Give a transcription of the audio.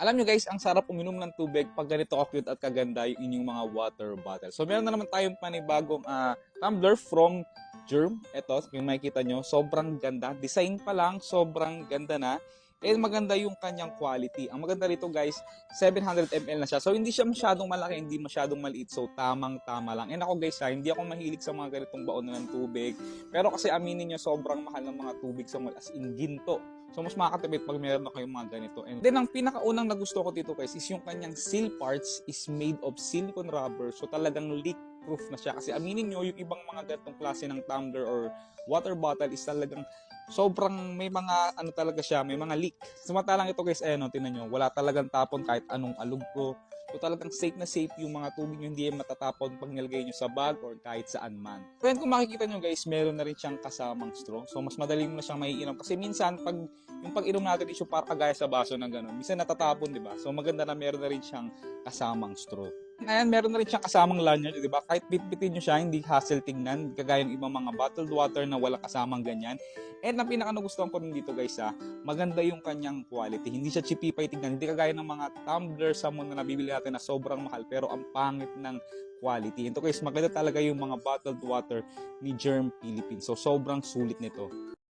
Alam nyo guys, ang sarap uminom ng tubig pag ganito ka-cute at kaganda yung inyong mga water bottle. So meron na naman tayong panibagong tumbler from Germ. Ito, yung makikita nyo, sobrang ganda. Design pa lang, sobrang ganda na. And maganda yung kanyang quality. Ang maganda rito guys, 700 ml na siya. So hindi siya masyadong malaki, hindi masyadong maliit. So tamang-tama lang. And ako guys hindi ako mahilig sa mga ganitong baon na ng tubig. Pero kasi aminin nyo, sobrang mahal ng mga tubig sa mall. As in, ginto. So, mas makakatipid pag meron na kayong mga ganito. And then, ang pinakaunang nagusto ko dito guys is yung kanyang seal parts is made of silicone rubber. So, talagang leak-proof na siya. Kasi aminin nyo, yung ibang mga ganitong klase ng tumbler or water bottle is talagang sobrang may mga ano talaga siya, may mga leak. Samantalang ito guys, tingnan nyo, wala talagang tapon kahit anong alog ko. So talagang safe na safe yung mga tubig nyo, hindi matatapon pag nilagay nyo sa bag or kahit saan man. Then kung makikita nyo guys, meron na rin siyang kasamang straw. So mas madali mo na siyang maiinom. Kasi minsan, pag yung pag-inom natin is yung para kagaya sa baso ng gano'n. Minsan natatapon, di ba? So maganda na meron na rin siyang kasamang straw. Ayan, meron na rin siyang kasamang lanyard, di ba? Kahit bitbitin nyo siya, hindi hassle tingnan. Kagaya ng ibang mga bottled water na wala kasamang ganyan. And ang pinaka nagustuhan ko rin dito guys maganda yung kanyang quality. Hindi siya chipipay tingnan. Hindi kagaya ng mga tumbler sa mall na nabibili natin na sobrang mahal pero ang pangit ng quality. Ito guys, maganda talaga yung mga bottled water ni Germ Philippines. So sobrang sulit nito.